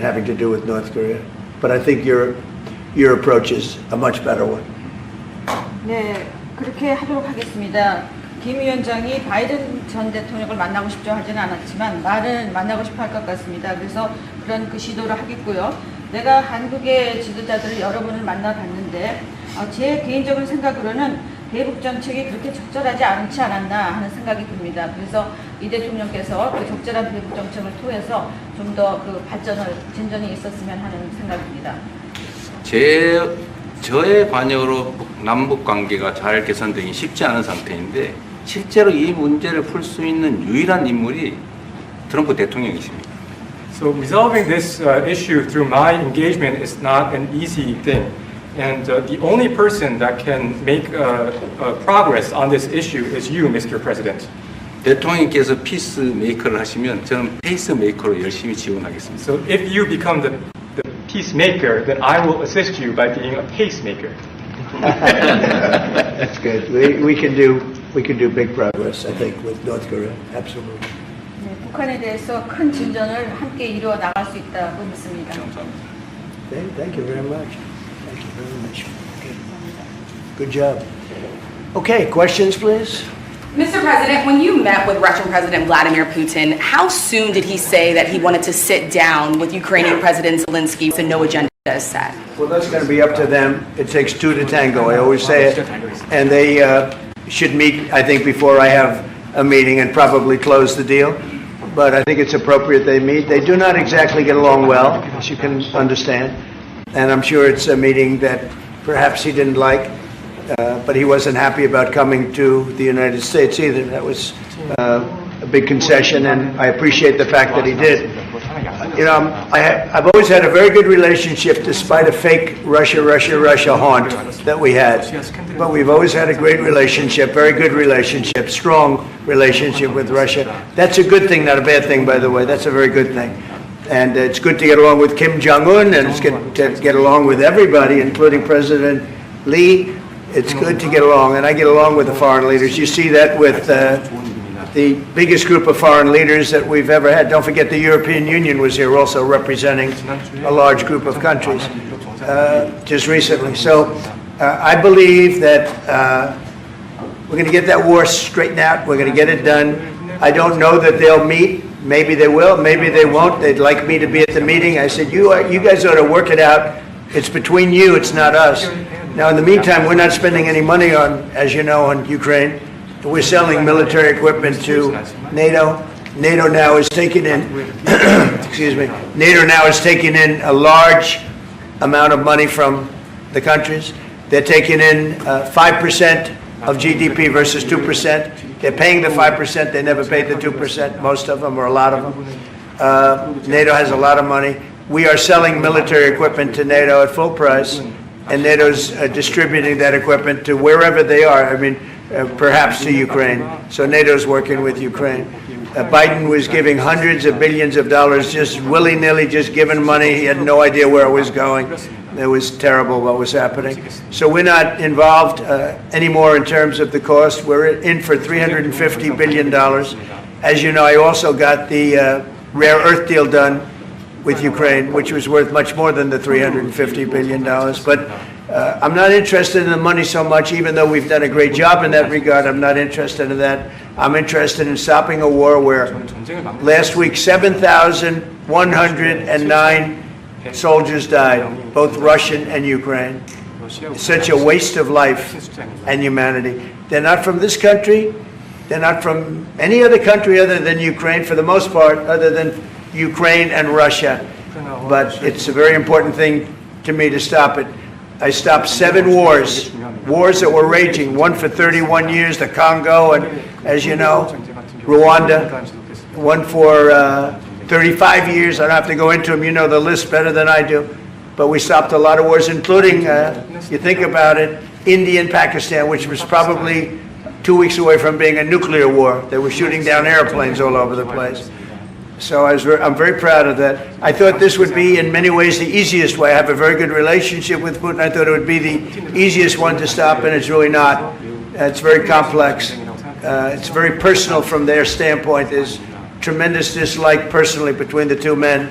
having to do with North Korea. But I think your approach is a much better one. 네, 그렇게 하도록 하겠습니다. 김 위원장이 바이든 전 대통령을 만나고 싶죠 하지는 않았지만 말은 만나고 싶어 할 것 같습니다. 그래서 그런 그 시도를 하겠고요. 내가 한국의 지도자들을 여러 분을 만나봤는데 제 개인적인 생각으로는 대북 정책이 그렇게 적절하지 않지 않았나 하는 생각이 듭니다. 그래서 이 대통령께서 그 적절한 대북 정책을 통해서 좀 더 그 진전이 있었으면 하는 생각입니다. 저의 관여로 남북 관계가 잘 개선되기 쉽지 않은 상태인데 실제로 이 문제를 풀 수 있는 유일한 인물이 트럼프 대통령이십니다. So resolving this issue through my engagement is not an easy thing. And the only person that can make progress on this issue is you, Mr. President. 대통령께서 피스메이커를 하시면 저는 페이스메이커로 열심히 지원하겠습니다. So if you become the peacemaker, then I will assist you by being a pacemaker. That's good. We can do big progress, I think, with North Korea. Absolutely. 네, 북한에 대해서 큰 진전을 함께 이루어 나갈 수 있다고 믿습니다. 감사합니다. Thank you very much. Thank you very much. Okay. Good job. Okay, questions, please. Mr. President, when you met with Russian President Vladimir Putin, how soon did he say that he wanted to sit down with Ukrainian President Zelensky so no agenda is set? Well, that's going to be up to them. It takes two to tango. I always say it. And they should meet, I think, before I have a meeting and probably close the deal. But I think it's appropriate they meet. They do not exactly get along well, as you can understand. And I'm sure it's a meeting that perhaps he didn't like. But he wasn't happy about coming to the United States either. That was a big concession, and I appreciate the fact that he did. You know, I've always had a very good relationship despite a fake Russia haunt that we had. But we've always had a great relationship, very good relationship, strong relationship with Russia. That's a good thing, not a bad thing, by the way. That's a very good thing. And it's good to get along with Kim Jong-un, and it's good to get along with everybody, including President Lee. It's good to get along, and I get along with the foreign leaders. You see that with the biggest group of foreign leaders that we've ever had. Don't forget the European Union was here also representing a large group of countries just recently. So I believe that we're going to get that war straightened out. We're going to get it done. I don't know that they'll meet. Maybe they will. Maybe they won't. They'd like me to be at the meeting. I said, you guys ought to work it out. It's between you. It's not us. Now, in the meantime, we're not spending any money on, as you know, on Ukraine. We're selling military equipment to NATO. NATO now is taking in, excuse me, NATO now is taking in a large amount of money from the countries. They're taking in 5% of GDP versus 2%. They're paying the 5%. They never paid the 2%, most of them, or a lot of them. NATO has a lot of money. We are selling military equipment to NATO at full price. And NATO's distributing that equipment to wherever they are, I mean, perhaps to Ukraine. So NATO's working with Ukraine. Biden was giving hundreds of billions of dollars, just willy-nilly, just giving money. He had no idea where it was going. It was terrible what was happening. So we're not involved anymore in terms of the cost. We're in for $350 billion. As you know, I also got the rare earth deal done with Ukraine, which was worth much more than the $350 billion. But I'm not interested in the money so much, even though we've done a great job in that regard. I'm not interested in that. I'm interested in stopping a war where last week 7,109 soldiers died, both Russian and Ukraine. It's such a waste of life and humanity. They're not from this country. They're not from any other country other than Ukraine, for the most part, other than Ukraine and Russia. But it's a very important thing to me to stop it. I stopped 7 wars that were raging, one for 31 years, the Congo, and as you know, Rwanda, one for 35 years. I don't have to go into them, you know the list better than I do. But we stopped a lot of wars, including, you think about it, India and Pakistan, which was probably 2 weeks away from being a nuclear war. They were shooting down airplanes all over the place. So I'm very proud of that. I thought this would be, in many ways, the easiest way. I have a very good relationship with Putin. I thought it would be the easiest one to stop, and it's really not. It's very complex. It's very personal from their standpoint. There's tremendous dislike personally between the two men.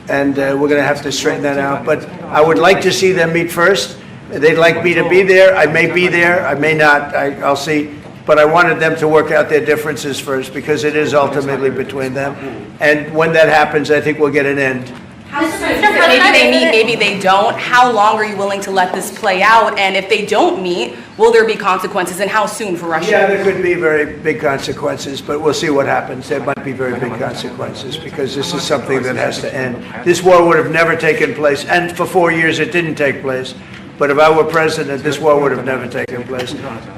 and we're going to have to straighten that out. But I would like to see them meet first. They'd like me to be there. I may be there. I may not. I'll see. But I wanted them to work out their differences first because it is ultimately between them. And when that happens, I think we'll get an end. Maybe they meet, maybe they don't. How long are you willing to let this play out? And if they don't meet, will there be consequences, and how soon for Russia? Yeah, there could be very big consequences, but we'll see what happens. There might be very big consequences because this is something that has to end. This war would have never taken place, and for 4 years it didn't take place. But if I were president, this war would have never taken place.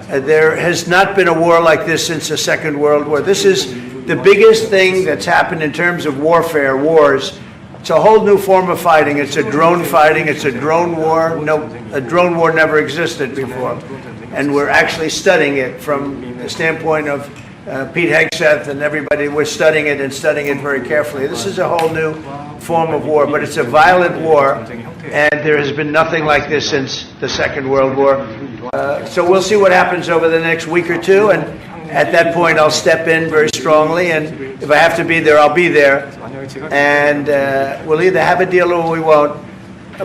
There has not been a war like this since the Second World War. This is the biggest thing that's happened in terms of warfare, wars. It's a whole new form of fighting. It's a drone fighting. It's a drone war. No, a drone war never existed before. And we're actually studying it from the standpoint of Pete Hegseth and everybody. We're studying it and studying it very carefully. This is a whole new form of war, but it's a violent war, and there has been nothing like this since the Second World War. So we'll see what happens over the next week or two, and at that point I'll step in very strongly, and if I have to be there, I'll be there. And we'll either have a deal or we won't.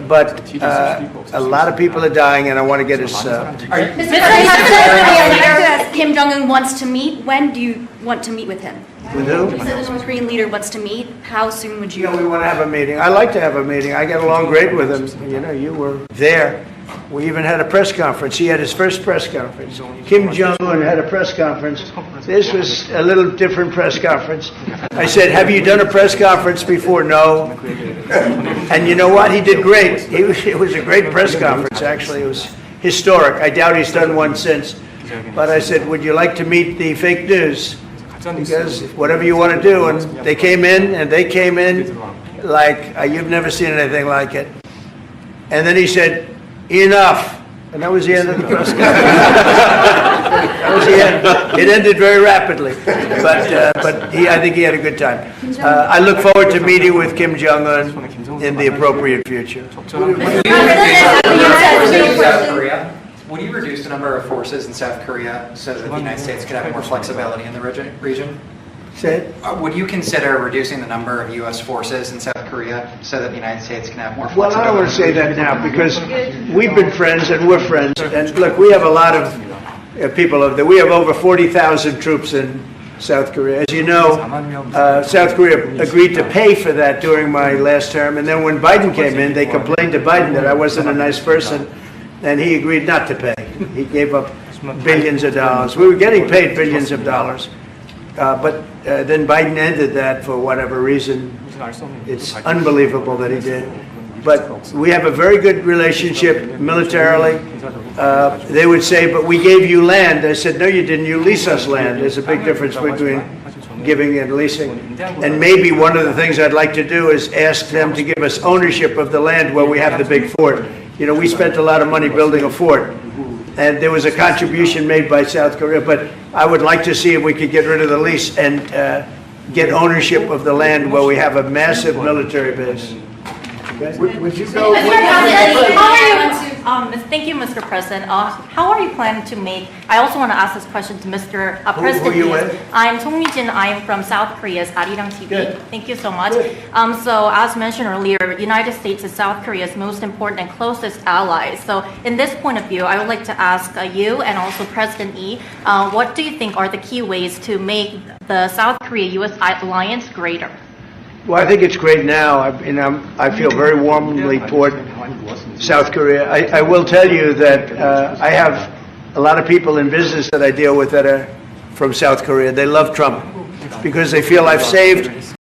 But a lot of people are dying, and I want to get us. Mr. President, Kim Jong-un wants to meet. When do you want to meet with him? With who? You said the North Korean leader wants to meet. How soon would you? We want to have a meeting. I like to have a meeting. I get along great with him. You know, you were there. We even had a press conference. He had his first press conference. Kim Jong-un had a press conference. This was a little different press conference. I said, have you done a press conference before? No. And you know what? He did great. It was a great press conference, actually. It was historic. I doubt he's done one since. But I said, would you like to meet the fake news? Because whatever you want to do. And they came in like you've never seen anything like it. And then he said, enough. And that was the end of the press conference. That was the end. It ended very rapidly. But I think he had a good time. I look forward to meeting with Kim Jong-un in the appropriate future. Would you reduce the number of forces in South Korea so that the United States could have more flexibility in the region? Say it. Would you consider reducing the number of U.S. forces in South Korea so that the United States can have more Well, flexibility? I don't want to say that now because we've been friends and we're friends. And look, we have a lot of people over there. We have over 40,000 troops in South Korea. As you know, South Korea agreed to pay for that during my last term. And then when Biden came in, they complained to Biden that I wasn't a nice person. And he agreed not to pay. He gave up billions of dollars. We were getting paid billions of dollars. But then Biden ended that for whatever reason. It's unbelievable that he did. But we have a very good relationship militarily. They would say, but we gave you land. I said, no, you didn't. You lease us land. There's a big difference between giving and leasing. And maybe one of the things I'd like to do is ask them to give us ownership of the land where we have the big fort. You know, we spent a lot of money building a fort. And there was a contribution made by South Korea, but I would like to see if we could get rid of the lease and get ownership of the land where we have a massive military base. Okay? Would you go? Thank you, Mr. President. How are you planning to make? I also want to ask this question to Mr. President. Who are you with? I'm Song Mi-jin. I am from South Korea's Arirang TV. Good. Thank you so much. So, as mentioned earlier, United States is South Korea's most important and closest ally. So, in this point of view, I would like to ask you and also President Lee, what do you think are the key ways to make the South Korea-U.S. alliance greater? Well, I think it's great now. I feel very warmly toward South Korea. I will tell you that I have a lot of people in business that I deal with that are from South Korea. They love Trump because they feel I've saved. It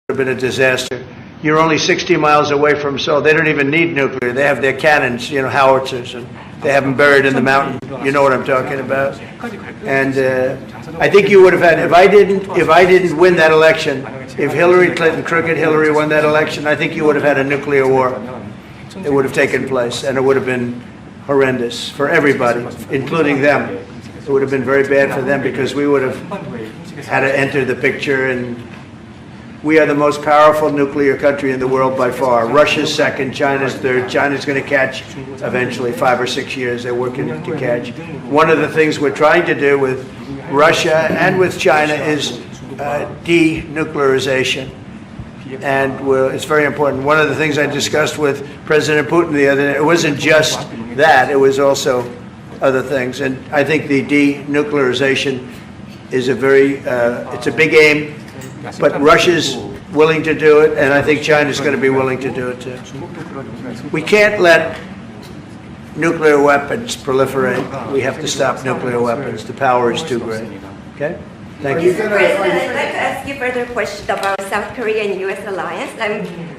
would have been a disaster. You're only 60 miles away from Seoul. They don't even need nuclear. They have their cannons, you know, howitzers, and they have them buried in the mountain. You know what I'm talking about. And I think you would have had, if I didn't win that election, if Hillary Clinton, crooked Hillary, won that election, I think you would have had a nuclear war. It would have taken place, and it would have been horrendous for everybody, including them. It would have been very bad for them because we would have had to enter the picture, and we are the most powerful nuclear country in the world by far. Russia's second, China's third. China's going to catch eventually, 5 or 6 years. They're working to catch. One of the things we're trying to do with Russia and with China is denuclearization. and it's very important. One of the things I discussed with President Putin the other day, it wasn't just that, it was also other things. And I think the denuclearization is it's a big aim, but Russia's willing to do it, and I think China's going to be willing to do it too. We can't let nuclear weapons proliferate. We have to stop nuclear weapons. The power is too great. Okay? Thank you. President, I'd like to ask you further question about South Korea and U.S. alliance.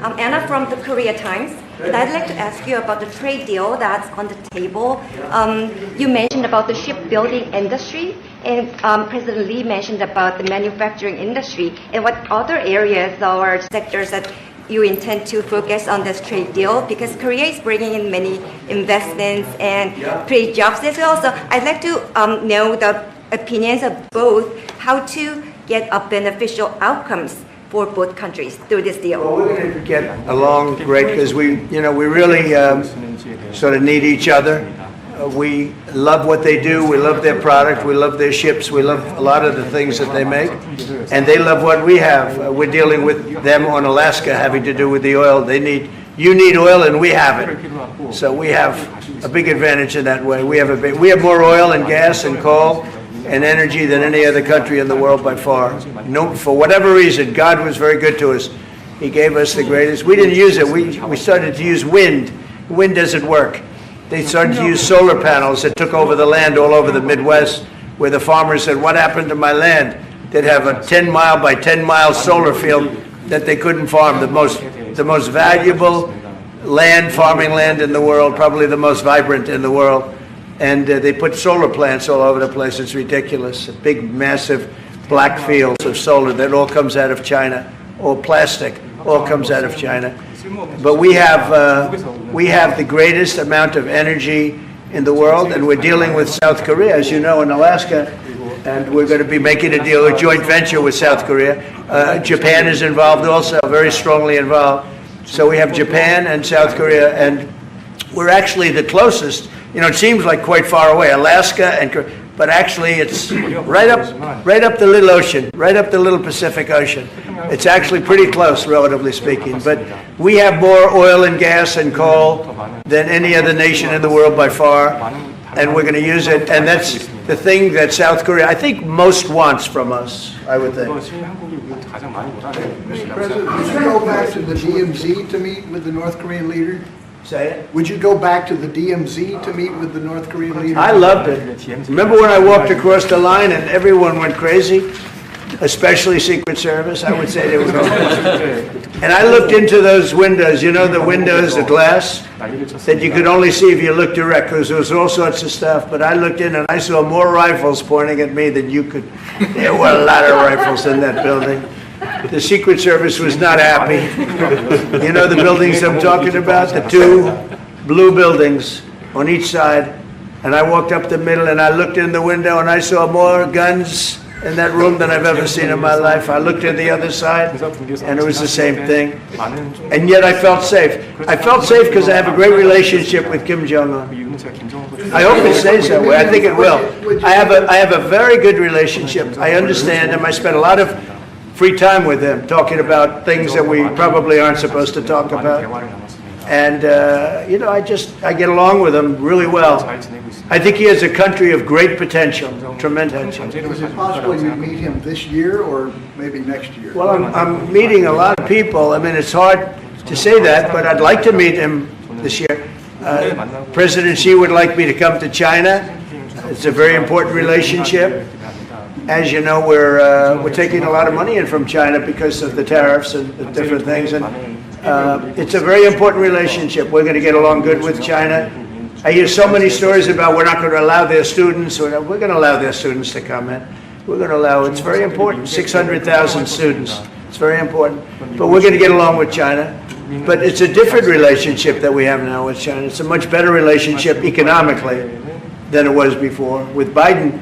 I'm Anna from the Korea Times, and I'd like to ask you about the trade deal that's on the table. You mentioned about the shipbuilding industry, and President Lee mentioned about the manufacturing industry. And what other areas or sectors that you intend to focus on this trade deal? Because Korea is bringing in many investments and create jobs as well. So I'd like to know the opinions of both, how to get a beneficial outcomes for both countries through this deal. Well, we're going to get along great because we really sort of need each other. We love what they do. We love their product. We love their ships. We love a lot of the things that they make. And they love what we have. We're dealing with them on Alaska having to do with the oil. You need oil and we have it. So we have a big advantage in that way. We have more oil and gas and coal and energy than any other country in the world by far. No, for whatever reason, God was very good to us. He gave us the greatest. We didn't use it. We started to use wind. Wind doesn't work. They started to use solar panels that took over the land all over the Midwest, where the farmers said, what happened to my land? They'd have a 10-mile by 10-mile solar field that they couldn't farm. The most valuable farming land in the world, probably the most vibrant in the world. And they put solar plants all over the place. It's ridiculous. Big, massive black fields of solar that all comes out of China. All plastic, all comes out of China. But we have the greatest amount of energy in the world, and we're dealing with South Korea, as you know, in Alaska, and we're going to be making a deal, a joint venture with South Korea. Japan is involved also, very strongly involved. So we have Japan and South Korea, and we're actually the closest. It seems like quite far away, Alaska, but actually it's right up the little ocean, right up the little Pacific Ocean. It's actually pretty close, relatively speaking. But we have more oil and gas and coal than any other nation in the world by far, and we're going to use it. And that's the thing that South Korea, I think, most wants from us, I would think. Mr. President, would you go back to the DMZ to meet with the North Korean leader? Say it. Would you go back to the DMZ to meet with the North Korean leader? I loved it. Remember when I walked across the line and everyone went crazy? Especially Secret Service, I would say they were going crazy. And I looked into those windows, the windows, the glass, that you could only see if you looked direct, because there was all sorts of stuff. But I looked in and I saw more rifles pointing at me than you could. There were a lot of rifles in that building. The Secret Service was not happy. You know the buildings I'm talking about? The two blue buildings on each side. And I walked up the middle and I looked in the window and I saw more guns in that room than I've ever seen in my life. I looked at the other side and it was the same thing. And yet I felt safe. I felt safe because I have a great relationship with Kim Jong-un. I hope it stays that way. I think it will. I have a very good relationship. I understand him. I spent a lot of free time with him, talking about things that we probably aren't supposed to talk about. And, I get along with him really well. I think he has a country of great potential, tremendous potential. Is it possible you meet him this year or maybe next year? Well, I'm meeting a lot of people. I mean, it's hard to say that, but I'd like to meet him this year. President Xi would like me to come to China. It's a very important relationship. As you know, we're taking a lot of money in from China because of the tariffs and the different things, and it's a very important relationship. We're going to get along good with China. I hear so many stories about we're not going to allow their students. We're going to allow their students to come in. We're going to allow. It's very important. 600,000 students. It's very important. But we're going to get along with China. But it's a different relationship that we have now with China. It's a much better relationship economically than it was before. With Biden,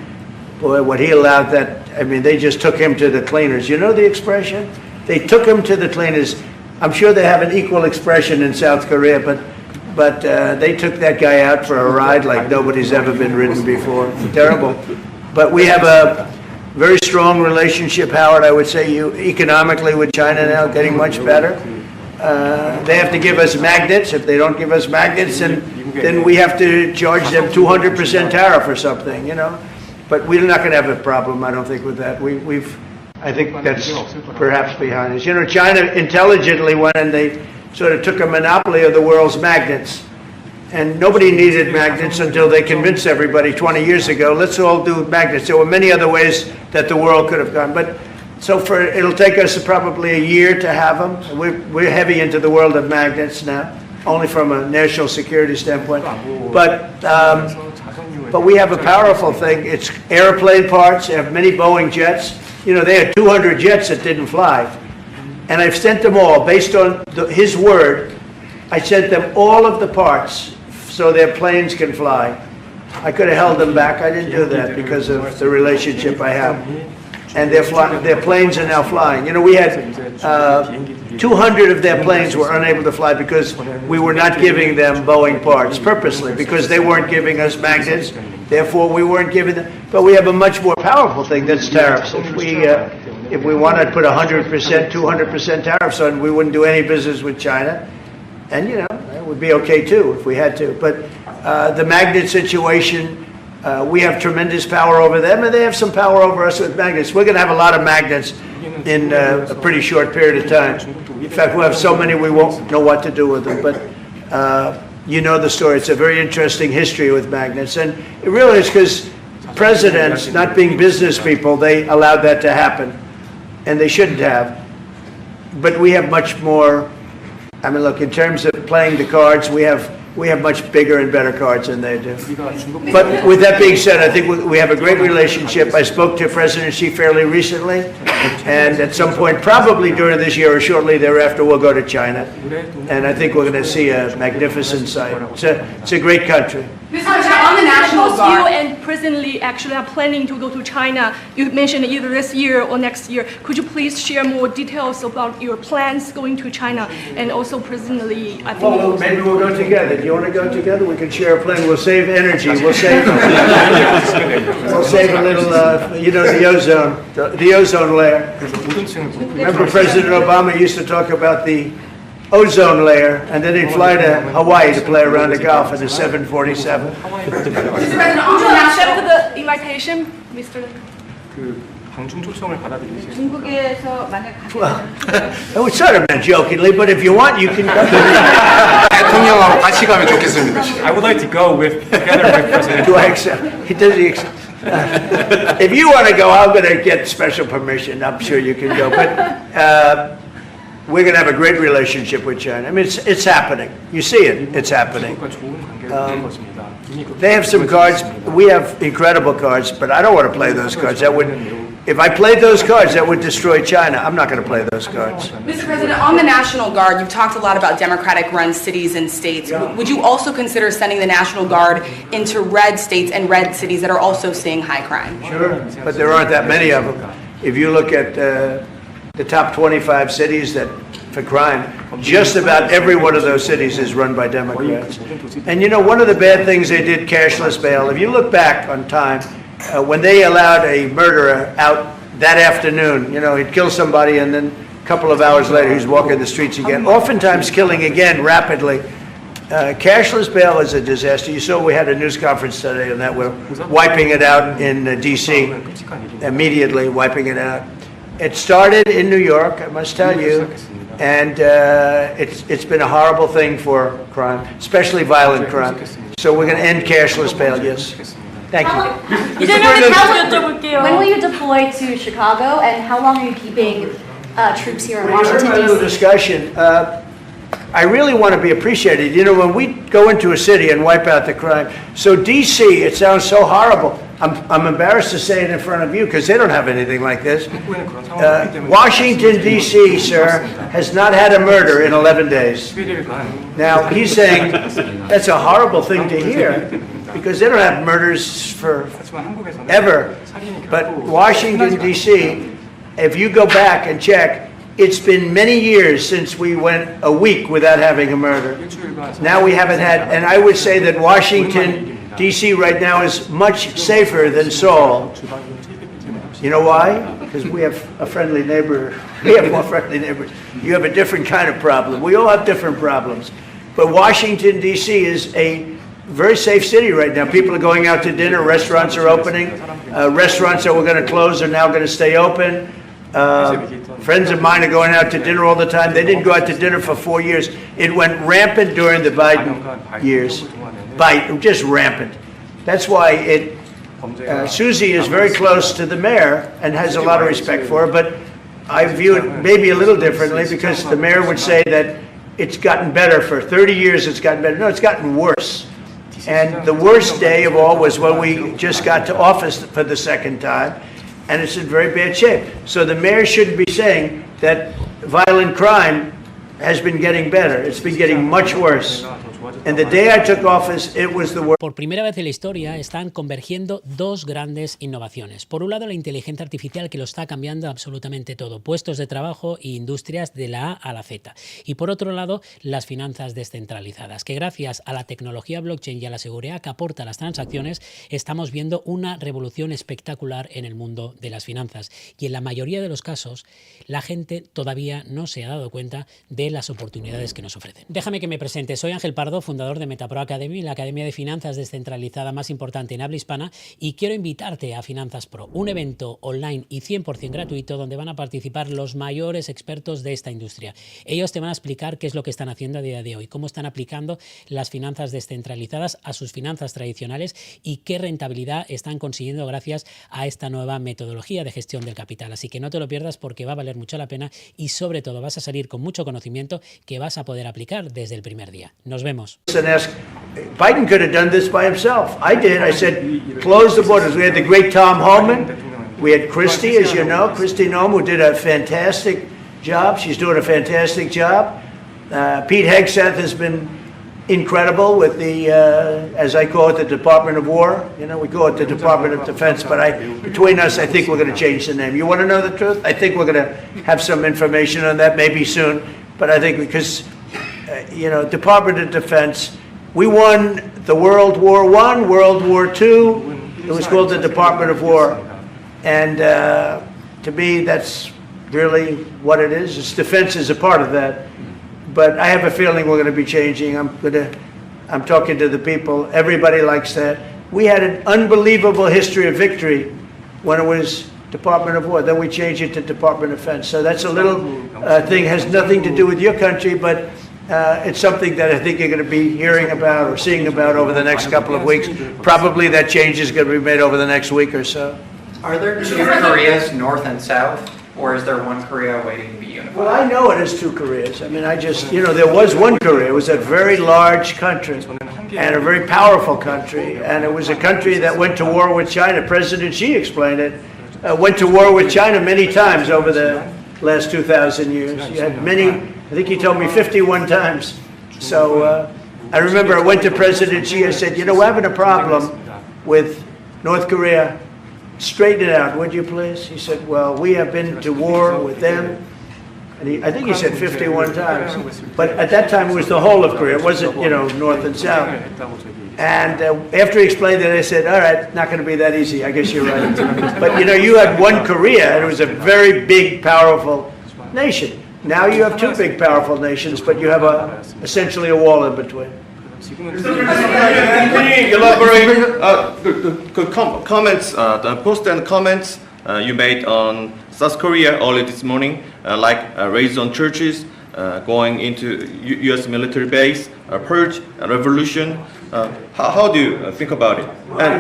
boy, what he allowed they just took him to the cleaners. You know the expression? They took him to the cleaners. I'm sure they have an equal expression in South Korea, but they took that guy out for a ride like nobody's ever been ridden before. Terrible. But we have very strong relationship, Howard, I would say, economically with China now, getting much better. They have to give us magnets. If they don't give us magnets, then we have to charge them 200% tariff or something, you know. But we're not going to have a problem, I don't think, with that. I think that's perhaps behind us. You know, China intelligently went and they sort of took a monopoly of the world's magnets. And nobody needed magnets until they convinced everybody 20 years ago, let's all do magnets. There were many other ways that the world could have gone. But so it'll take us probably a year to have them. We're heavy into the world of magnets now, only from a national security standpoint. But we have a powerful thing. It's airplane parts. They have many Boeing jets. You know, they had 200 jets that didn't fly. And I've sent them all, based on his word, I sent them all of the parts so their planes can fly. I could have held them back. I didn't do that because of the relationship I have. And their planes are now flying. You know, we had 200 of their planes were unable to fly because we were not giving them Boeing parts purposely, because they weren't giving us magnets. Therefore, we weren't giving them. But we have a much more powerful thing, that's tariffs. If we wanted to put 100%, 200% tariffs on, we wouldn't do any business with China. And, you know, it would be okay, too, if we had to. But the magnet situation, we have tremendous power over them, and they have some power over us with magnets. We're going to have a lot of magnets in a pretty short period of time. In fact, we'll have so many we won't know what to do with them. But you know the story. It's a very interesting history with magnets. And it really is because presidents, not being business people, they allowed that to happen. And they shouldn't have. But we have much more. I mean, look, in terms of playing the cards, we have much bigger and better cards than they do. But with that being said, I think we have a great relationship. I spoke to President Xi fairly recently, and at some point, probably during this year or shortly thereafter, we'll go to China. And I think we're going to see a magnificent sight. It's a great country. Mr. President, on the National Suppose Guard. you and President Lee actually are planning to go to China. You mentioned either this year or next year. Could you please share more details about your plans going to China? And also President Lee, I think... Well, maybe we'll go together. Do you want to go together? We can share a plane. We'll save energy. We'll save a little, you know, the ozone layer. Remember President Obama used to talk about the ozone layer, and then he'd fly to Hawaii to play around the Gulf in a 747. Mr. President, on the Accept national. the invitation, Mr. 중국에서 만약 It was sort of meant jokingly, but if you want, you can go. 대통령하고 같이 가면 좋겠습니다. I would like to go together with President. Do I accept? Does he accept? If you want to go, I'm going to get special permission. I'm sure you can go. But we're going to have a great relationship with China. I mean, it's happening. You see it. It's happening. They have some cards. We have incredible cards, but I don't want to play those cards. If I played those cards, that would destroy China. I'm not going to play those cards. Mr. President, on the National Guard, you've talked a lot about Democratic-run cities and states. Would you also consider sending the National Guard into red states and red cities that are also seeing high crime? Sure, but there aren't that many of them. If you look at the top 25 cities for crime, just about every one of those cities is run by Democrats. And you know, one of the bad things they did, cashless bail, if you look back on time, when they allowed a murderer out that afternoon, you know, he'd kill somebody and then a couple of hours later he's walking the streets again, oftentimes killing again rapidly. Cashless bail is a disaster. You saw we had a news conference today on that. We're wiping it out in D.C., immediately wiping it out. It started in New York, I must tell you, and it's been a horrible thing for crime, especially violent crime. So we're going to end cashless bail, yes. Thank you. When will you deploy to Chicago, and how long are you keeping troops here in We heard Washington, a little D.C.? discussion. I really want to be appreciated. You know, when we go into a city and wipe out the crime, so D.C., it sounds so horrible. I'm embarrassed to say it in front of you because they don't have anything like this. Washington, D.C., sir, has not had a murder in 11 days. Now, he's saying that's a horrible thing to hear because they don't have murders for ever. But Washington, D.C., if you go back and check, it's been many years since we went a week without having a murder. Now we haven't had, and I would say that Washington, D.C. right now is much safer than Seoul. You know why? Because we have a friendly neighbor. We have more friendly neighbors. You have a different kind of problem. We all have different problems. But Washington, D.C. is a very safe city right now. People are going out to dinner. Restaurants are opening. Restaurants that were going to close are now going to stay open. Friends of mine are going out to dinner all the time. They didn't go out to dinner for 4 years. It went rampant during the Biden years. Just rampant. That's why Susie is very close to the mayor and has a lot of respect for her, but I view it maybe a little differently because the mayor would say that it's gotten better for 30 years, it's gotten better. No, it's gotten worse. And the worst day of all was when we just got to office for the second time, and it's in very bad shape. So the mayor shouldn't be saying that violent crime has been getting better. It's been getting much worse. And the day I took office, it was the worst. Por primera vez en la historia están convergiendo dos grandes innovaciones. Por un lado, la inteligencia artificial que lo está cambiando absolutamente todo, puestos de trabajo e industrias de la A a la Z. Y por otro lado, las finanzas descentralizadas, que gracias a la tecnología blockchain y a la seguridad que aporta a las transacciones, estamos viendo una revolución espectacular en el mundo de las finanzas. Y en la mayoría de los casos, la gente todavía no se ha dado cuenta de las oportunidades que nos ofrecen. Déjame que me presente. Soy Ángel Pardo, fundador de MetaPro Academy, la academia de finanzas descentralizada más importante en habla hispana, y quiero invitarte a Finanzas Pro, un evento online y 100% gratuito donde van a participar los mayores expertos de esta industria. Ellos te van a explicar qué es lo que están haciendo a día de hoy, cómo están aplicando las finanzas descentralizadas a sus finanzas tradicionales y qué rentabilidad están consiguiendo gracias a esta nueva metodología de gestión del capital. Así que no te lo pierdas porque va a valer mucho la pena y sobre todo vas a salir con mucho conocimiento que vas a poder aplicar desde el primer día. Nos vemos. And ask, Biden could have done this by himself. I did. I said, close the borders. We had the great Tom Homan. We had Christie, as you know, Christie Noem, who did a fantastic job. She's doing a fantastic job. Pete Hegseth has been incredible with the, as I call it, the Department of War. You know, we call it the Department of Defense, but between us, I think we're going to change the name. You want to know the truth? I think we're going to have some information on that maybe soon, but I think because you know, Department of Defense. We won the World War I, World War II. It was called the Department of War. And to me, that's really what it is. It's defense is a part of that. But I have a feeling we're going to be changing. I'm talking to the people. Everybody likes that. We had an unbelievable history of victory when it was Department of War. Then we changed it to Department of Defense. So that's a little thing, has nothing to do with your country, but it's something that I think you're going to be hearing about or seeing about over the next couple of weeks. Probably that change is going to be made over the next week or so. Are there two Koreas, North and South, or is there one Korea waiting to be unified? Well, I know it is two Koreas. I mean, you know, there was one Korea. It was a very large country and a very powerful country. And it was a country that went to war with China. President Xi explained it. Went to war with China many times over the last 2,000 years. You had many, I think he told me 51 times. So I remember I went to President Xi, I said, you know, we're having a problem with North Korea. Straighten it out, would you please? He said, well, we have been to war with them. And I think he said 51 times. But at that time, it was the whole of Korea. It wasn't, you know, North and South. And after he explained it, I said, all right, not going to be that easy. I guess you're right. But, you know, you had one Korea, and it was a very big, powerful nation. Now you have two big, powerful nations, but you have essentially a wall in between. Can you elaborate comments, the post and comments you made on South Korea early this morning, like raids on churches, going into U.S. military base, purge, revolution. How do you think about it?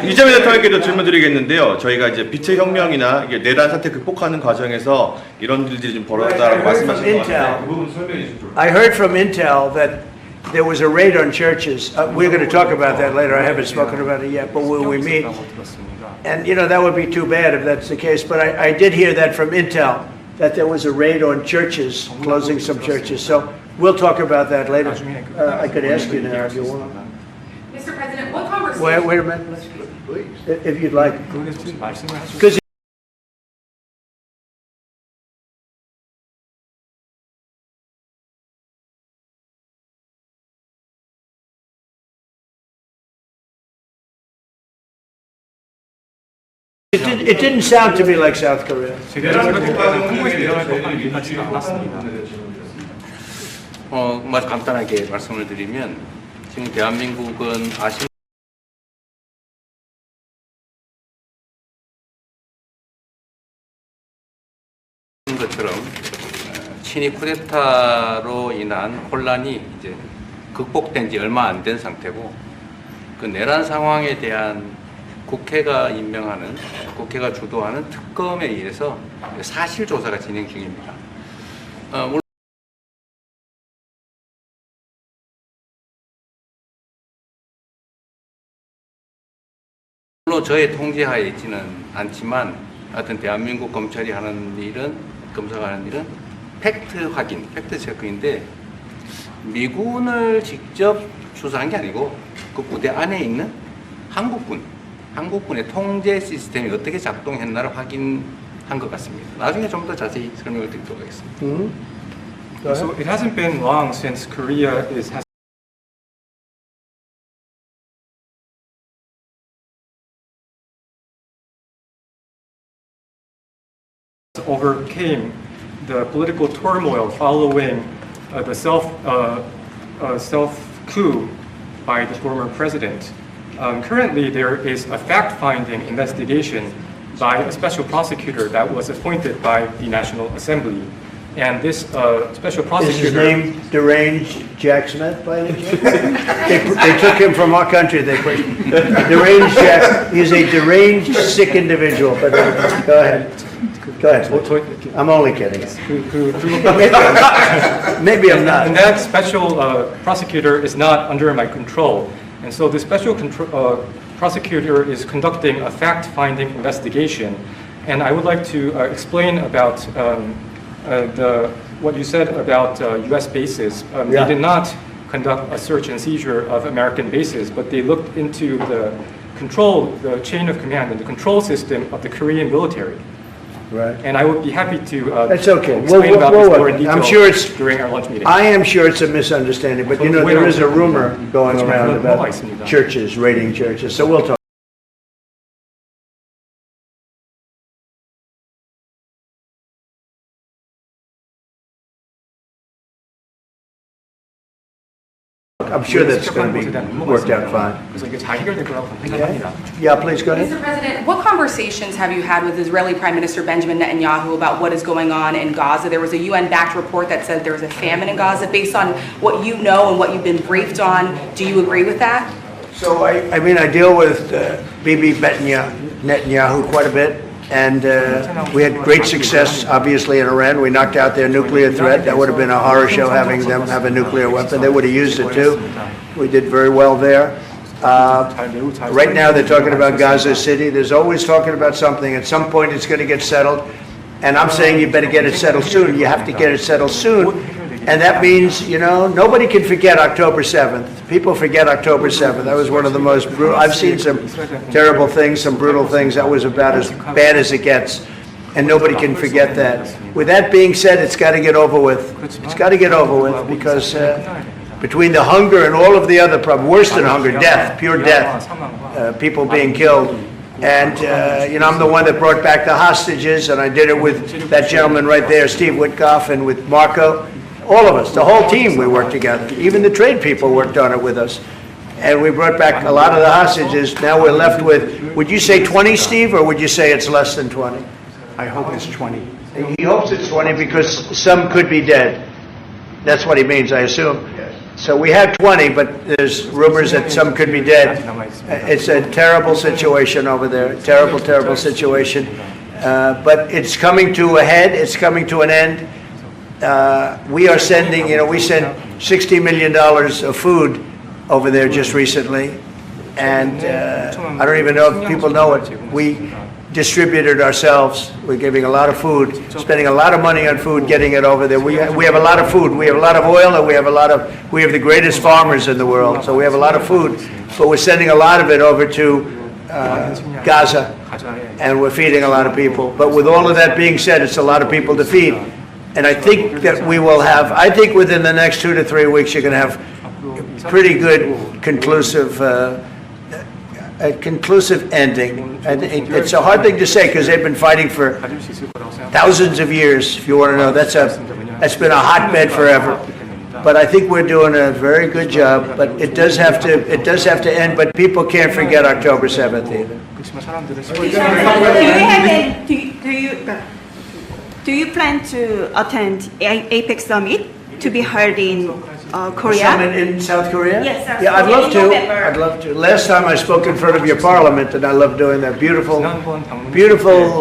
이재명 대통령께도 질문드리겠는데요. 저희가 이제 빛의 혁명이나 이게 내란 사태 극복하는 과정에서 이런 일들이 좀 벌어졌다라고 말씀하신 것 같은데. I heard from Intel that there was a raid on churches. We're going to talk about that later. I haven't spoken about it yet, but when we meet, and you know that would be too bad if that's the case. But I did hear that from Intel that there was a raid on churches, closing some churches. So we'll talk about that later. I could ask you now if you want. Mr. President, what conversation? Wait a minute, please, if you'd like. Because It didn't sound to me like South Korea. 제가 생각할 때는 한국에서 일어날 법한 일 같지는 않았습니다. 아주 간단하게 말씀을 드리면 지금 대한민국은 아시는 것처럼 친위 쿠데타로 인한 혼란이 이제 극복된 지 얼마 안 된 상태고 그 내란 상황에 대한 국회가 임명하는 국회가 주도하는 특검에 의해서 사실 조사가 진행 중입니다. 물론 저의 통제하에 있지는 않지만 하여튼 대한민국 검찰이 하는 일은 검사가 하는 일은 팩트 확인, 팩트 체크인데 미군을 직접 수사한 게 아니고 그 부대 안에 있는 한국군의 통제 시스템이 어떻게 작동했나를 확인한 것 같습니다. 나중에 좀 더 자세히 설명을 드리도록 하겠습니다. So it hasn't been long since Korea has overcame the political turmoil following the self-coup by the former president. Currently, there is a fact-finding investigation by a special prosecutor that was appointed by the National Assembly. And this special prosecutor... Is his name Deranged Jack Smith, by any chance? They took him from our country. They put Deranged Jack. He's a deranged, sick individual. But go ahead. Go ahead. I'm only kidding. Maybe I'm not. And that special prosecutor is not under my control. And so the special prosecutor is conducting a fact-finding investigation. And I would like to explain about what you said about U.S. bases. They did not conduct a search and seizure of American bases, but they looked into the chain of command and the control system of the Korean military. Right. And I would be happy to That's okay. explain about this more in detail I'm sure it's, during our lunch meeting. I am sure it's a misunderstanding, but you know, there is a rumor going around about churches, raiding churches, so we'll talk. I'm sure that's going to be worked out fine. Yeah, please go ahead. Mr. President, what conversations have you had with Israeli Prime Minister Benjamin Netanyahu about what is going on in Gaza? There was a UN-backed report that said there was a famine in Gaza. Based on what you know and what you've been briefed on, do you agree with that? So I mean, I deal with Bibi Netanyahu quite a bit, and we had great success, obviously, in Iran. We knocked out their nuclear threat. That would have been a horror show having them have a nuclear weapon. They would have used it too. We did very well there. Right now, they're talking about Gaza City. There's always talking about something. At some point, it's going to get settled. And I'm saying you better get it settled soon. You have to get it settled soon. And that means, you know, nobody can forget October 7th. People forget October 7th. That was one of the most brutal. I've seen some terrible things, some brutal things. That was about as bad as it gets. And nobody can forget that. With that being said, it's got to get over with. It's got to get over with because between the hunger and all of the other problems, worse than hunger, death, pure death, people being killed. And, you know, I'm the one that brought back the hostages, and I did it with that gentleman right there, Steve Witkoff, and with Marco. All of us, the whole team, we worked together. Even the trade people worked on it with us. And we brought back a lot of the hostages. Now we're left with, would you say 20, Steve, or would you say it's less than 20? I hope it's 20. He hopes it's 20 because some could be dead. That's what he means, I assume. So we have 20, but there's rumors that some could be dead. It's a terrible situation over there, terrible, terrible situation. But it's coming to a head, it's coming to an end. We are sending, you know, we sent $60 million of food over there just recently. And I don't even know if people know it. We distributed ourselves. We're giving a lot of food, spending a lot of money on food, getting it over there. We have a lot of food. We have a lot of oil, and we have the greatest farmers in the world. So we have a lot of food, but we're sending a lot of it over to Gaza, and we're feeding a lot of people. But with all of that being said, it's a lot of people to feed. And I think that we will have, I think within the next 2 to 3 weeks, you're going to have pretty good, conclusive a conclusive ending. And it's a hard thing to say because they've been fighting for thousands of years. If you want to know, that's been a hotbed forever. But I think we're doing a very good job. But it does have to end. But people can't forget October 7th either. Do you plan to attend APEC summit to be held in Korea? Summit in South Korea? Yes, South Yeah, I'd Korea love in to. November. I'd love to. Last time I spoke in front of your parliament, and I love doing that. Beautiful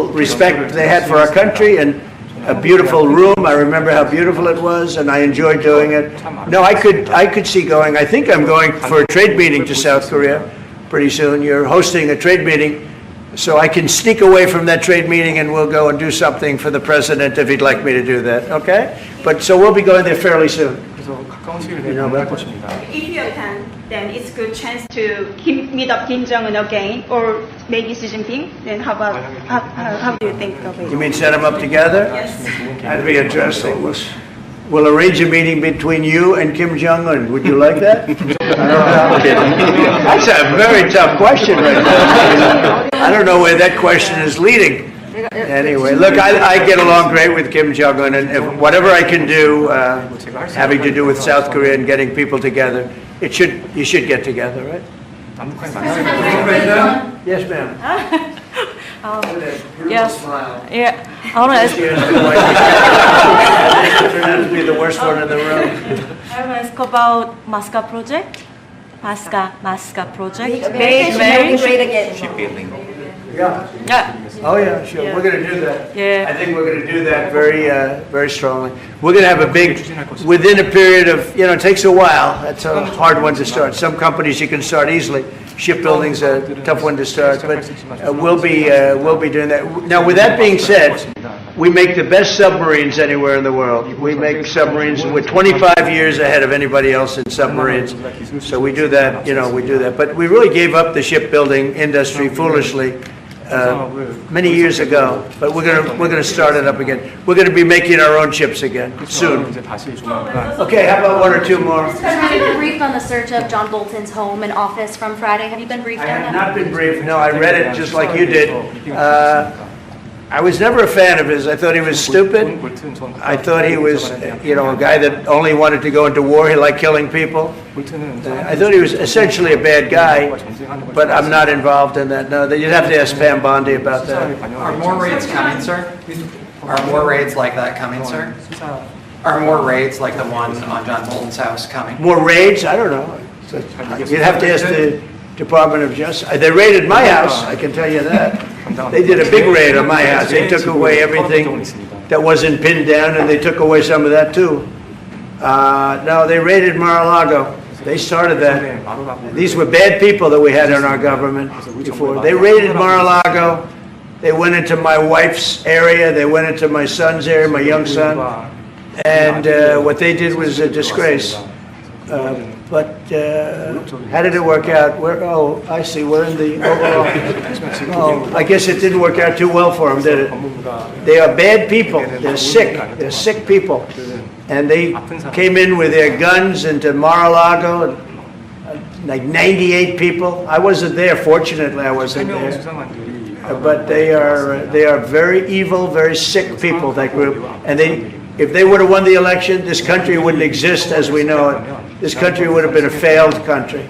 respect they had for our country, and a beautiful room. I remember how beautiful it was, and I enjoyed doing it. No, I could see going. I think I'm going for a trade meeting to South Korea pretty soon. You're hosting a trade meeting, so I can sneak away from that trade meeting, and we'll go and do something for the president if he'd like me to do that. Okay? But so we'll be going there fairly soon. If you attend, then it's a good chance to meet up Kim Jong-un again, or maybe Xi Jinping. Then how do you think of it? You mean set them up together? Yes. That'd be interesting. We'll arrange a meeting between you and Kim Jong-un. Would you like that? That's a very tough question right now. I don't know where that question is leading. Anyway, look, I get along great with Kim Jong-un, and if whatever I can do having to do with South Korea and getting people together, you should get together, right? Yes, ma'am. Yes. Smile. Yeah. I want to ask. Turned out to be the worst one in the room. I want to ask about MASCA project. MASCA project. Make great again. Shipbuilding. Yeah. Yeah. Oh yeah, sure. Yeah. We're going to do that. Yeah. I think we're going to do that very strongly. We're going to have a big, within a period of, it takes a while. That's a hard one to start. Some companies you can start easily. Shipbuilding's a tough one to start, but we'll be doing that. Now, with that being said, we make the best submarines anywhere in the world. We make submarines. We're 25 years ahead of anybody else in submarines. So we do that. We do that. But we really gave up the shipbuilding industry foolishly many years ago, but we're gonna start it up again. We're gonna be making our own ships again soon. Okay, how about one or two more? Have you been briefed on the search of John Bolton's home and office from Friday? Have you been briefed I on have that? not been briefed. No, I read it just like you did. I was never a fan of his. I thought he was stupid. I thought he was, a guy that only wanted to go into war. He liked killing people. I thought he was essentially a bad guy, but I'm not involved in that. No, you'd have to ask Pam Bondi about that. Are more raids coming, sir? Are more raids like that coming, sir? Are more raids like the one on John Bolton's house coming? More raids? I don't know. You'd have to ask the Department of Justice. They raided my house, I can tell you that. They did a big raid on my house. They took away everything that wasn't pinned down, and they took away some of that too. No, they raided Mar-a-Lago. They started that. These were bad people that we had in our government before. They raided Mar-a-Lago. They went into my wife's area. They went into my son's area, my young son. And what they did was a disgrace. But how did it work out? I see. We're in the overall. I guess it didn't work out too well for them, did it? They are bad people. They're sick. They're sick people. And they came in with their guns into Mar-a-Lago, like 98 people. I wasn't there. Fortunately, I wasn't there. But they are very evil, very sick people, that group. And if they would have won the election, this country wouldn't exist as we know it. This country would have been a failed country.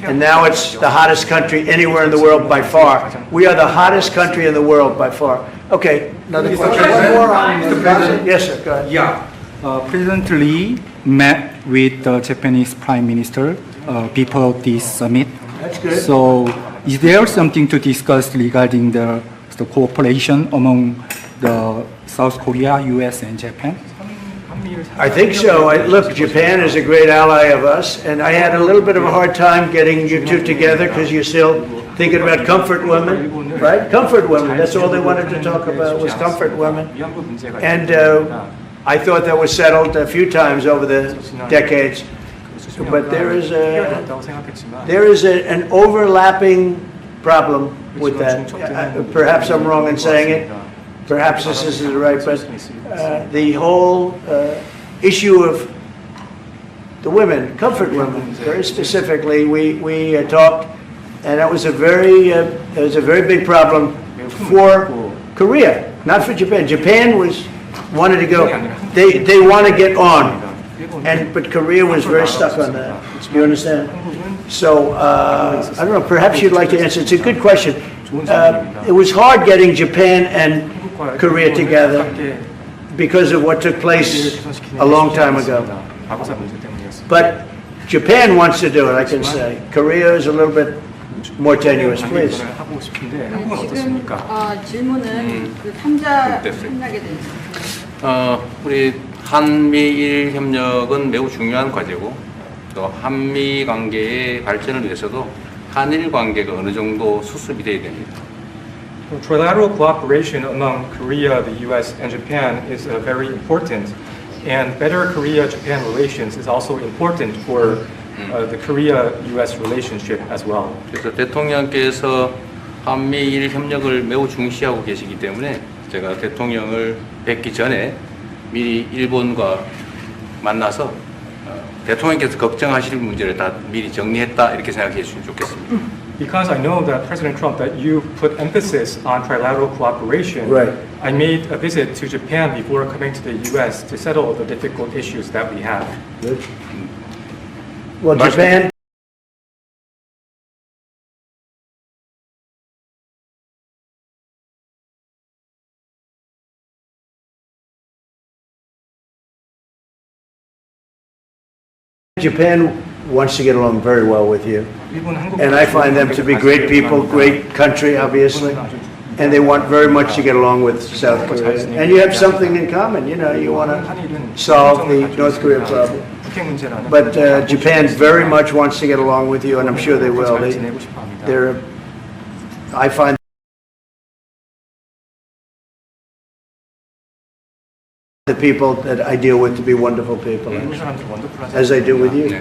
And now it's the hottest country anywhere in the world by far. We are the hottest country in the world by far. Okay, another question. One more on the president. Yes, sir, go ahead. Yeah. President Lee met with the Japanese Prime Minister before this summit. That's good. So is there something to discuss regarding the cooperation among the South Korea, U.S. and Japan? I think so. Look, Japan is a great ally of us, and I had a little bit of a hard time getting you two together because you're still thinking about comfort women, right? Comfort women. That's all they wanted to talk about was comfort women. And I thought that was settled a few times over the decades. But there is an overlapping problem with that. Perhaps I'm wrong in saying it. Perhaps this isn't right, but the whole issue of the women, comfort women, very specifically, we talked And that was a very big problem for Korea, not for Japan. Japan wanted to go. They want to get on, but Korea was very stuck on that. You understand? So I don't know. Perhaps you'd like to answer. It's a good question. It was hard getting Japan and Korea together because of what took place a long time ago. But Japan wants to do it, I can say. Korea is a little bit more tenuous, please. 지금 질문은 그 3자 협력에 대해서. 우리 한미일 협력은 매우 중요한 과제고 또 한미 관계의 발전을 위해서도 한일 관계가 어느 정도 수습이 돼야 됩니다. Trilateral cooperation among Korea, the U.S., and Japan is very important, and better Korea-Japan relations is also important for the Korea-U.S. relationship as well. 그래서 대통령께서 한미일 협력을 매우 중시하고 계시기 때문에 제가 대통령을 뵙기 전에 미리 일본과 만나서 대통령께서 걱정하실 문제를 다 미리 정리했다 이렇게 생각해 주시면 좋겠습니다. Because I know that President Trump, that you put emphasis on trilateral cooperation, Right. I made a visit to Japan before coming to the U.S. to settle the difficult issues that we have. Good. Well, Japan. Japan wants to get along very well with you. And I find them to be great people, great country, obviously. And they want very much to get along with South Korea. And you have something in common, you know, you want to solve the North Korea problem. But Japan very much wants to get along with you, and I'm sure they will. I find the people that I deal with to be wonderful people, as I do with you.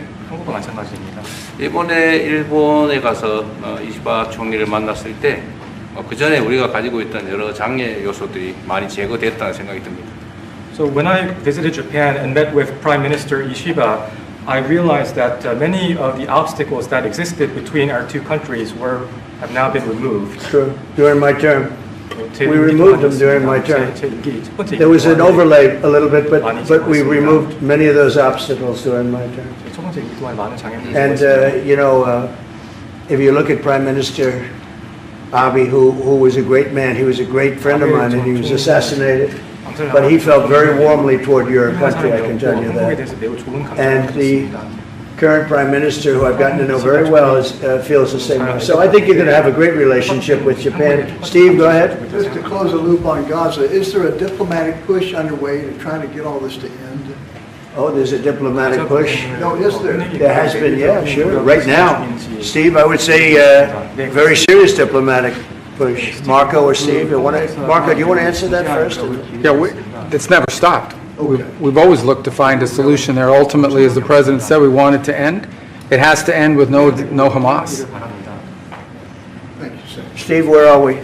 이번에 일본에 가서 이시바 총리를 만났을 때 그 전에 우리가 가지고 있던 여러 장애 요소들이 많이 제거됐다는 생각이 듭니다. So when I visited Japan and met with Prime Minister Ishiba, I realized that many of the obstacles that existed between our two countries have now been removed. True. During my term. We removed them during my term. There was an overlay a little bit, but we removed many of those obstacles during my term. And, you know, if you look at Prime Minister Abe, who was a great man, he was a great friend of mine, and he was assassinated. But he felt very warmly toward your country, I can tell you that. And the current Prime Minister, who I've gotten to know very well, feels the same way. So I think you're going to have a great relationship with Japan. Steve, go ahead. Just to close the loop on Gaza, is there a diplomatic push underway to try to get all this to end? Oh, there's a diplomatic push? No, is there? There has been, yeah, sure. Right now, Steve, I would say very serious diplomatic push. Marco or Steve, Marco, do you want to answer that first? Yeah, it's never stopped. We've always looked to find a solution there. Ultimately, as the President said, we want it to end. It has to end with no Hamas. Thank you, sir. Steve, where are we?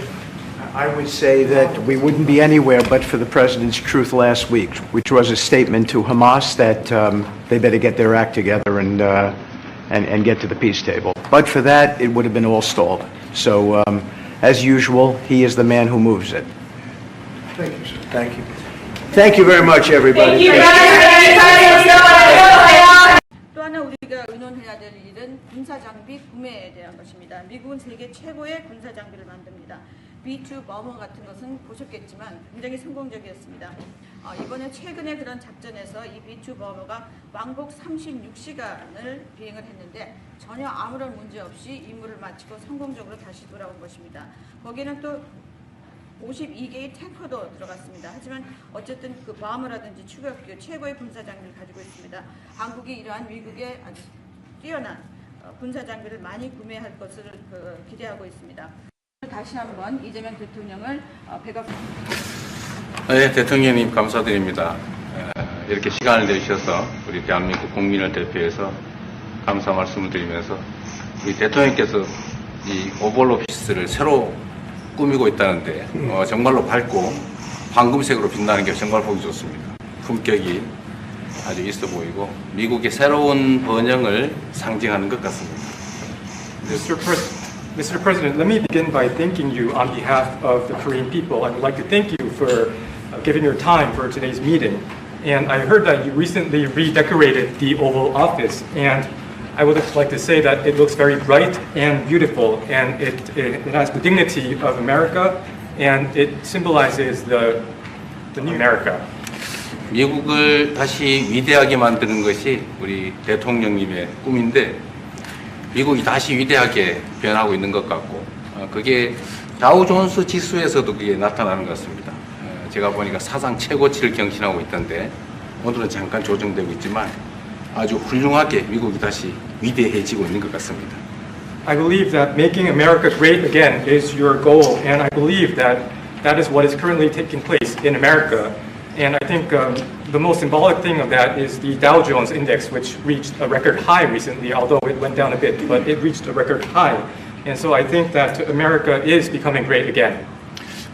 I would say that we wouldn't be anywhere but for the President's truth last week, which was a statement to Hamas that they better get their act together and get to the peace table. But for that, it would have been all stalled. So, as usual, he is the man who moves it. Thank you, sir. Thank you. Thank you very much, everybody. 또 하나 우리가 의논해야 될 일은 군사 장비 구매에 대한 것입니다. 미국은 세계 최고의 군사 장비를 만듭니다. B2 버머 같은 것은 보셨겠지만 굉장히 성공적이었습니다. 이번에 최근에 그런 작전에서 이 B2 버머가 왕복 36시간을 비행을 했는데 전혀 아무런 문제 없이 임무를 마치고 성공적으로 다시 돌아온 것입니다. 거기에는 또 52개의 탱커도 들어갔습니다. 하지만 어쨌든 그 버머라든지 추격기 최고의 군사 장비를 가지고 있습니다. 한국이 이러한 미국의 아주 뛰어난 군사 장비를 많이 구매할 것을 기대하고 있습니다. 다시 한번 이재명 대통령을 네, 대통령님 감사드립니다. 이렇게 시간을 내주셔서 우리 대한민국 국민을 대표해서 감사 말씀을 드리면서 우리 대통령께서 이 오벌 오피스를 새로 꾸미고 있다는데 정말로 밝고 황금색으로 빛나는 게 정말 보기 좋습니다. 품격이 아주 있어 보이고 미국의 새로운 번영을 상징하는 것 같습니다. Mr. President, let me begin by thanking you on behalf of the Korean people. I would like to thank you for giving your time for today's meeting. And I heard that you recently redecorated the Oval Office, and I would like to say that it looks very bright and beautiful, and it has the dignity of America, and it symbolizes the new America. 미국을 다시 위대하게 만드는 것이 우리 대통령님의 꿈인데 미국이 다시 위대하게 변하고 있는 것 같고 그게 다우존스 지수에서도 그게 나타나는 것 같습니다. 제가 보니까 사상 최고치를 경신하고 있던데 오늘은 잠깐 조정되고 있지만 아주 훌륭하게 미국이 다시 위대해지고 있는 것 같습니다. I believe that making America great again is your goal, and I believe that that is what is currently taking place in America. And I think the most symbolic thing of that is the Dow Jones Index, which reached a record high recently, although it went down a bit, but it reached a record high. And so I think that America is becoming great again.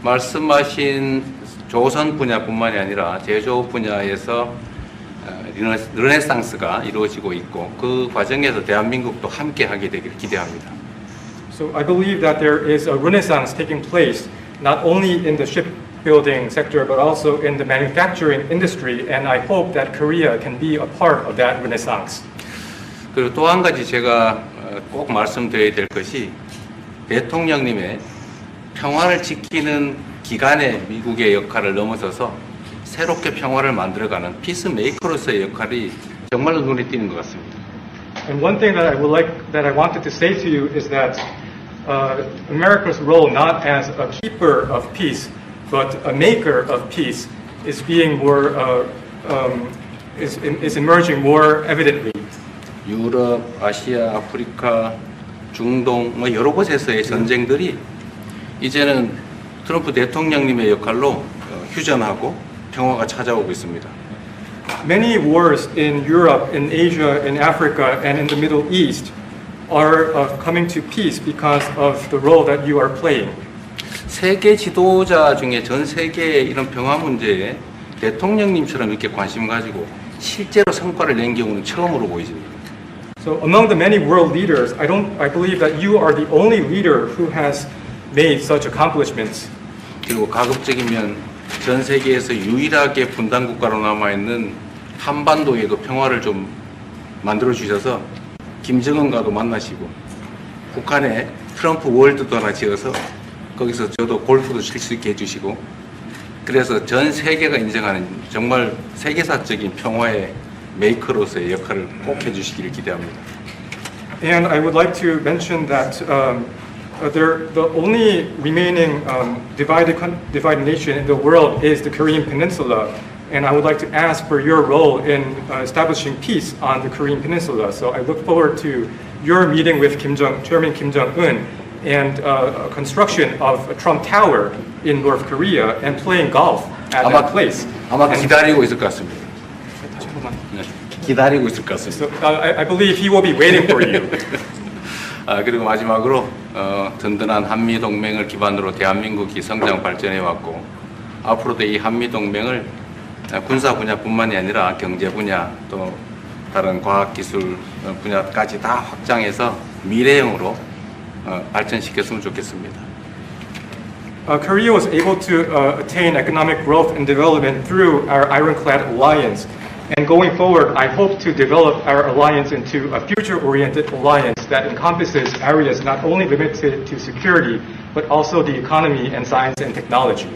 말씀하신 조선 분야뿐만이 아니라 제조업 분야에서 르네상스가 이루어지고 있고 그 과정에서 대한민국도 함께 하게 되기를 기대합니다. So I believe that there is a renaissance taking place not only in the shipbuilding sector but also in the manufacturing industry, and I hope that Korea can be a part of that renaissance. 그리고 또 한 가지 제가 꼭 말씀드려야 될 것이 대통령님의 평화를 지키는 기간의 미국의 역할을 넘어서서 새롭게 평화를 만들어가는 피스메이커로서의 역할이 정말로 눈에 띄는 것 같습니다. And one thing that I wanted to say to you is that America's role not as a keeper of peace but a maker of peace is being more is emerging more evidently. 유럽, 아시아, 아프리카, 중동 뭐 여러 곳에서의 전쟁들이 이제는 트럼프 대통령님의 역할로 휴전하고 평화가 찾아오고 있습니다. Many wars in Europe, in Asia, in Africa, and in the Middle East are coming to peace because of the role that you are playing. 세계 지도자 중에 전 세계의 이런 평화 문제에 대통령님처럼 이렇게 관심 가지고 실제로 성과를 낸 경우는 처음으로 보여집니다. So among the many world leaders, I believe that you are the only leader who has made such accomplishments. 그리고 가급적이면 전 세계에서 유일하게 분단 국가로 남아 있는 한반도의 그 평화를 좀 만들어 주셔서 김정은과도 만나시고 북한에 트럼프 월드도 하나 지어서 거기서 저도 골프도 칠 수 있게 해주시고 그래서 전 세계가 인정하는 정말 세계사적인 평화의 메이커로서의 역할을 꼭 해주시기를 기대합니다. And I would like to mention that the only remaining divided nation in the world is the Korean Peninsula, and I would like to ask for your role in establishing peace on the Korean Peninsula. So I look forward to your meeting with Chairman Kim Jong-un and construction of a Trump Tower in North Korea and playing golf at that place. 아마 기다리고 있을 것 같습니다. 기다리고 있을 것 같습니다. So, I believe he will be waiting for you. 그리고 마지막으로 든든한 한미 동맹을 기반으로 대한민국이 성장 발전해 왔고 앞으로도 이 한미 동맹을 군사 분야뿐만이 아니라 경제 분야 또 다른 과학 기술 분야까지 다 확장해서 미래형으로 발전시켰으면 좋겠습니다. Korea was able to attain economic growth and development through our ironclad alliance. And going forward, I hope to develop our alliance into a future-oriented alliance that encompasses areas not only limited to security, but also the economy and science and technology.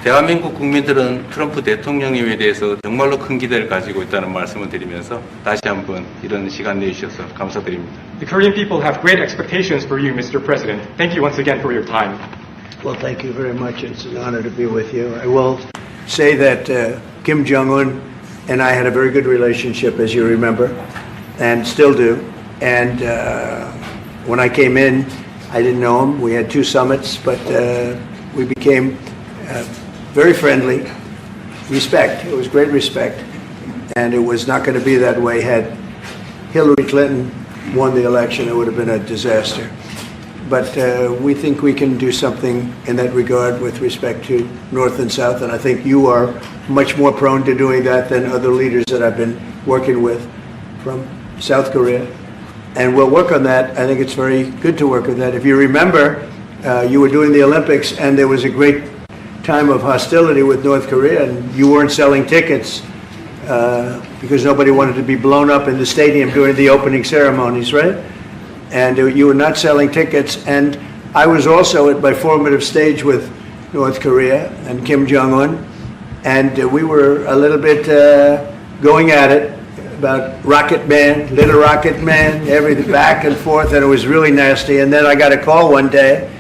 대한민국 국민들은 트럼프 대통령님에 대해서 정말로 큰 기대를 가지고 있다는 말씀을 드리면서 다시 한번 이런 시간 내주셔서 감사드립니다. The Korean people have great expectations for you, Mr. President. Thank you once again for your time. Well, thank you very much. It's an honor to be with you. I will say that Kim Jong-un and I had a very good relationship, as you remember, and still do. And when I came in, I didn't know him. We had 2 summits, but we became very friendly. Respect. It was great respect. And it was not going to be that way had Hillary Clinton won the election. It would have been a disaster. But we think we can do something in that regard with respect to North and South, and I think you are much more prone to doing that than other leaders that I've been working with from South Korea. And we'll work on that. I think it's very good to work on that. If you remember, you were doing the Olympics and there was a great time of hostility with North Korea and you weren't selling tickets because nobody wanted to be blown up in the stadium during the opening ceremonies, right? And you were not selling tickets. And I was also at my formative stage with North Korea and Kim Jong-un, and we were a little bit going at it about Rocket Man, Little Rocket Man, everything back and forth, and it was really nasty. And then I got a call one day,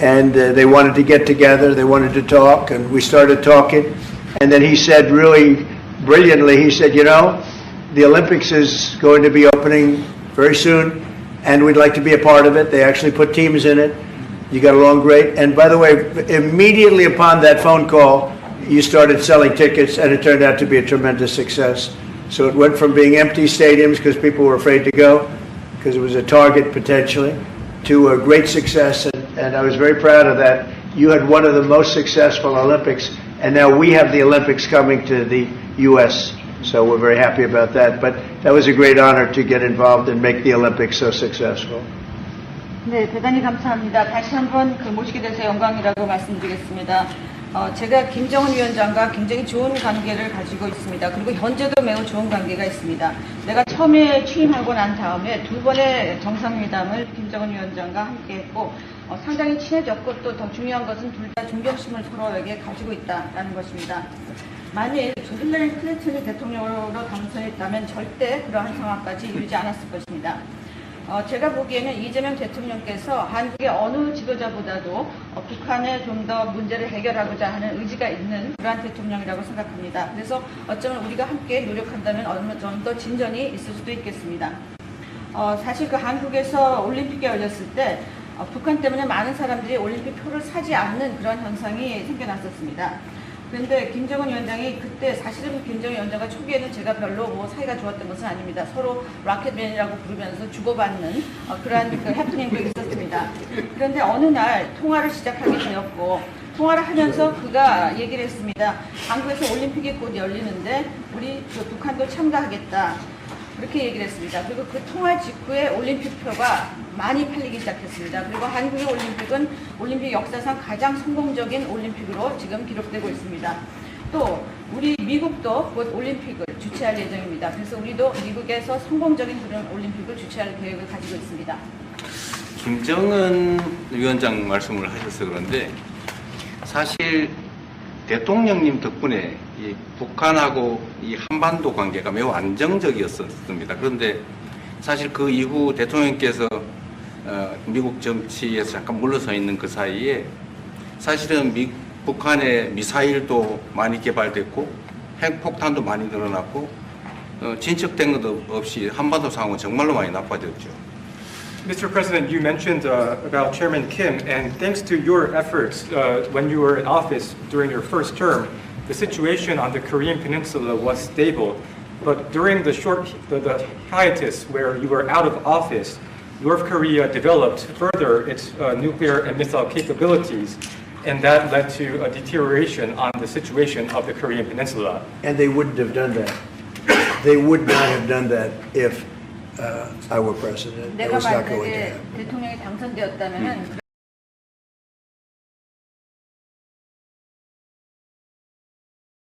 and they wanted to get together, they wanted to talk, and we started talking. And then he said really brilliantly, he said, you know, the Olympics is going to be opening very soon, and we'd like to be a part of it. They actually put teams in it. You got along great. And by the way, immediately upon that phone call, you started selling tickets, and it turned out to be a tremendous success. So it went from being empty stadiums because people were afraid to go, because it was a target potentially, to a great success. And I was very proud of that. You had one of the most successful Olympics, and now we have the Olympics coming to the U.S., so we're very happy about that. But that was a great honor to get involved and make the Olympics so successful. 네, 대단히 감사합니다. 다시 한번 모시게 돼서 영광이라고 말씀드리겠습니다. 제가 김정은 위원장과 굉장히 좋은 관계를 가지고 있습니다. 그리고 현재도 매우 좋은 관계가 있습니다. 내가 처음에 취임하고 난 다음에 두 번의 정상회담을 김정은 위원장과 함께 했고 상당히 친해졌고 또 더 중요한 것은 둘 다 존경심을 서로에게 가지고 있다는 것입니다. 만일 힐러리 클린턴이 대통령으로 당선했다면 절대 그러한 상황까지 이르지 않았을 것입니다. 제가 보기에는 이재명 대통령께서 한국의 어느 지도자보다도 북한에 좀 더 문제를 해결하고자 하는 의지가 있는 그러한 대통령이라고 생각합니다. 그래서 어쩌면 우리가 함께 노력한다면 어느 정도 진전이 있을 수도 있겠습니다. 사실 그 한국에서 올림픽이 열렸을 때 북한 때문에 많은 사람들이 올림픽 표를 사지 않는 그런 현상이 생겨났었습니다. 그런데 김정은 위원장이 그때 사실은 김정은 위원장과 초기에는 제가 별로 사이가 좋았던 것은 아닙니다. 서로 로켓맨이라고 부르면서 주고받는 그러한 해프닝도 있었습니다. 그런데 어느 날 통화를 시작하게 되었고 통화를 하면서 그가 얘기를 했습니다. 한국에서 올림픽이 곧 열리는데 우리 북한도 참가하겠다. 그렇게 얘기를 했습니다. 그리고 그 통화 직후에 올림픽표가 많이 팔리기 시작했습니다. 그리고 한국의 올림픽은 올림픽 역사상 가장 성공적인 올림픽으로 지금 기록되고 있습니다. 또 우리 미국도 곧 올림픽을 주최할 예정입니다. 그래서 우리도 미국에서 성공적인 그런 올림픽을 주최할 계획을 가지고 있습니다. 김정은 위원장 말씀을 하셔서 그런데 사실 대통령님 덕분에 이 북한하고 이 한반도 관계가 매우 안정적이었습니다. 그런데 사실 그 이후 대통령께서 미국 정치에서 잠깐 물러서 있는 그 사이에 사실은 북한의 미사일도 많이 개발됐고 핵폭탄도 많이 늘어났고 진척된 것도 없이 한반도 상황은 정말로 많이 나빠졌죠. Mr. President, you mentioned about Chairman Kim, and thanks to your efforts when you were in office during your first term, the situation on the Korean Peninsula was stable. But during the hiatus where you were out of office, North Korea developed further its nuclear and missile capabilities, and that led to a deterioration on the situation of the Korean Peninsula. And they wouldn't have done that. They would not have done that if I were president. That 내가 was not going to 만약에 happen. 대통령이 당선되었다면